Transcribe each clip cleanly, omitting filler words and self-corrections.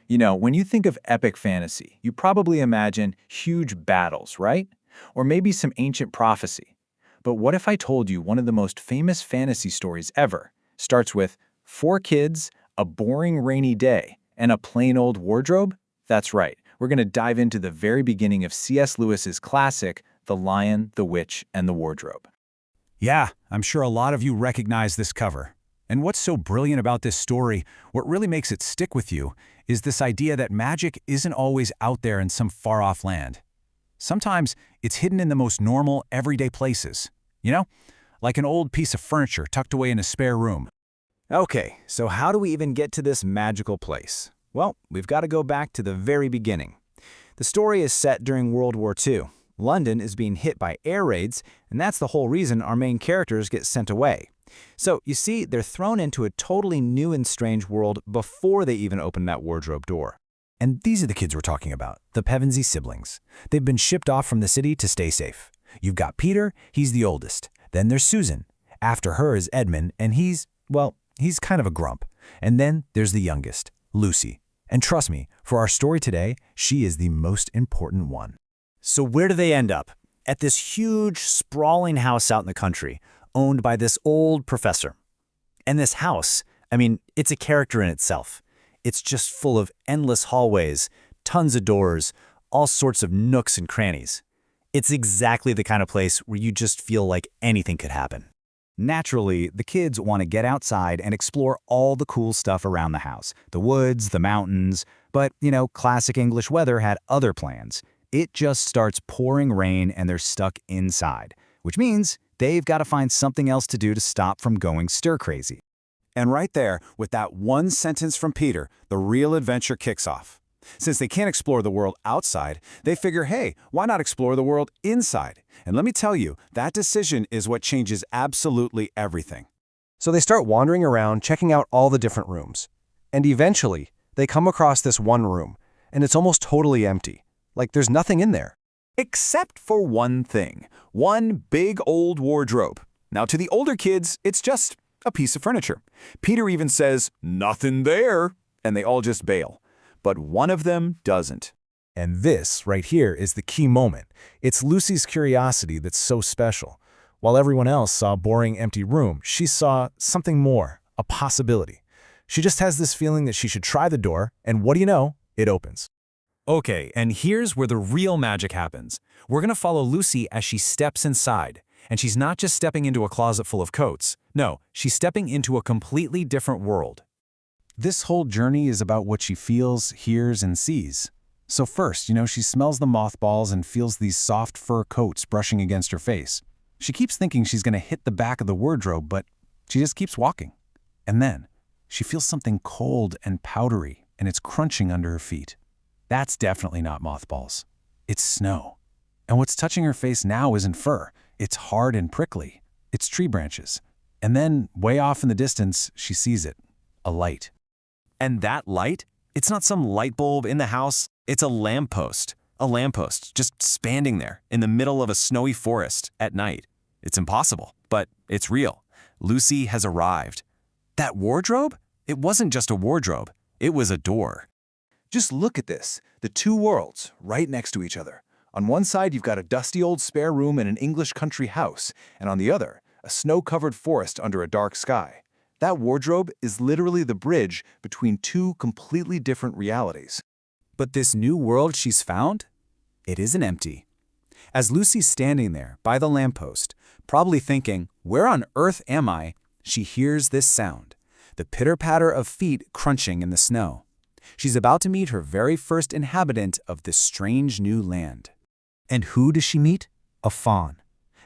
When you think of epic fantasy, you probably imagine huge battles, right? Or maybe some ancient prophecy. But what if I told you one of the most famous fantasy stories ever starts with 4 kids, a boring rainy day, and a plain old wardrobe? That's right. We're going to dive into the very beginning of C.S. Lewis's classic, The Lion, the Witch, and the Wardrobe. Yeah, I'm sure a lot of you recognize this cover. And what's so brilliant about this story, what really makes it stick with you, is this idea that magic isn't always out there in some far-off land. Sometimes it's hidden in the most normal, everyday places. Like an old piece of furniture tucked away in a spare room. Okay, so how do we even get to this magical place? Well, we've got to go back to the very beginning. The story is set during World War II. London is being hit by air raids, and that's the whole reason our main characters get sent away. So, you see, they're thrown into a totally new and strange world before they even open that wardrobe door. And these are the kids we're talking about, the Pevensey siblings. They've been shipped off from the city to stay safe. You've got Peter, he's the oldest. Then there's Susan. After her is Edmund, and he's kind of a grump. And then there's the youngest, Lucy. And trust me, for our story today, she is the most important one. So where do they end up? At this huge, sprawling house out in the country, owned by this old professor. And this house, it's a character in itself. It's just full of endless hallways, tons of doors, all sorts of nooks and crannies. It's exactly the kind of place where you just feel like anything could happen. Naturally, the kids want to get outside and explore all the cool stuff around the house. The woods, the mountains. But, classic English weather had other plans. It just starts pouring rain and they're stuck inside, which means they've got to find something else to do to stop from going stir-crazy. And right there, with that one sentence from Peter, the real adventure kicks off. Since they can't explore the world outside, they figure, hey, why not explore the world inside? And let me tell you, that decision is what changes absolutely everything. So they start wandering around, checking out all the different rooms. And eventually, they come across this one room, and it's almost totally empty. Like there's nothing in there. Except for one thing. One big old wardrobe. Now, to the older kids, it's just a piece of furniture. Peter even says, "Nothing there," and they all just bail. But one of them doesn't. And this, right here, is the key moment. It's Lucy's curiosity that's so special. While everyone else saw a boring, empty room, she saw something more, a possibility. She just has this feeling that she should try the door, and what do you know? It opens. Okay, and here's where the real magic happens. We're going to follow Lucy as she steps inside. And she's not just stepping into a closet full of coats. No, she's stepping into a completely different world. This whole journey is about what she feels, hears, and sees. So first, she smells the mothballs and feels these soft fur coats brushing against her face. She keeps thinking she's going to hit the back of the wardrobe, but she just keeps walking. And then, she feels something cold and powdery, and it's crunching under her feet. That's definitely not mothballs. It's snow. And what's touching her face now isn't fur. It's hard and prickly. It's tree branches. And then, way off in the distance, she sees it. A light. And that light? It's not some light bulb in the house. It's a lamppost. A lamppost just standing there in the middle of a snowy forest at night. It's impossible, but it's real. Lucy has arrived. That wardrobe? It wasn't just a wardrobe. It was a door. Just look at this. The two worlds, right next to each other. On one side, you've got a dusty old spare room in an English country house, and on the other, a snow-covered forest under a dark sky. That wardrobe is literally the bridge between two completely different realities. But this new world she's found? It isn't empty. As Lucy's standing there by the lamppost, probably thinking, where on earth am I? She hears this sound, the pitter-patter of feet crunching in the snow. She's about to meet her very first inhabitant of this strange new land. And who does she meet? A faun.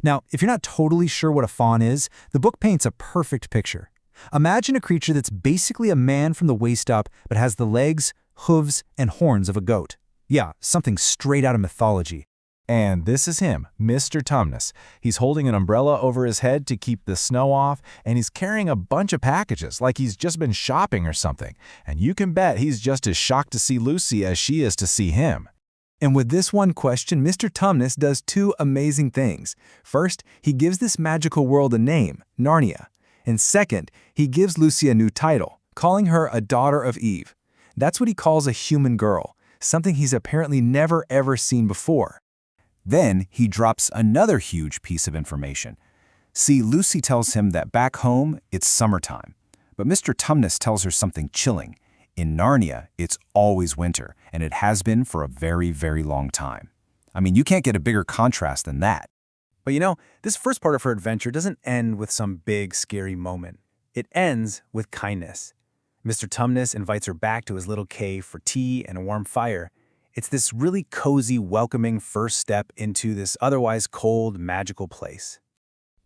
Now, if you're not totally sure what a faun is, the book paints a perfect picture. Imagine a creature that's basically a man from the waist up, but has the legs, hooves, and horns of a goat. Yeah, something straight out of mythology. And this is him, Mr. Tumnus. He's holding an umbrella over his head to keep the snow off, and he's carrying a bunch of packages like he's just been shopping or something. And you can bet he's just as shocked to see Lucy as she is to see him. And with this one question, Mr. Tumnus does two amazing things. First, he gives this magical world a name, Narnia. And second, he gives Lucy a new title, calling her a daughter of Eve. That's what he calls a human girl, something he's apparently never ever seen before. Then he drops another huge piece of information. See, Lucy tells him that back home, it's summertime. But Mr. Tumnus tells her something chilling. In Narnia, it's always winter, and it has been for a very, very long time. I mean, you can't get a bigger contrast than that. But you know, this first part of her adventure doesn't end with some big, scary moment. It ends with kindness. Mr. Tumnus invites her back to his little cave for tea and a warm fire. It's this really cozy, welcoming first step into this otherwise cold, magical place.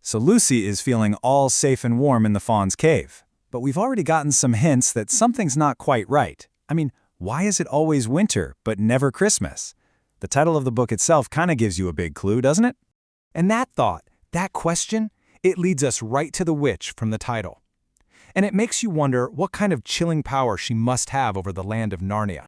So Lucy is feeling all safe and warm in the fawn's cave. But we've already gotten some hints that something's not quite right. I mean, why is it always winter, but never Christmas? The title of the book itself kind of gives you a big clue, doesn't it? And that thought, that question, it leads us right to the witch from the title. And it makes you wonder what kind of chilling power she must have over the land of Narnia.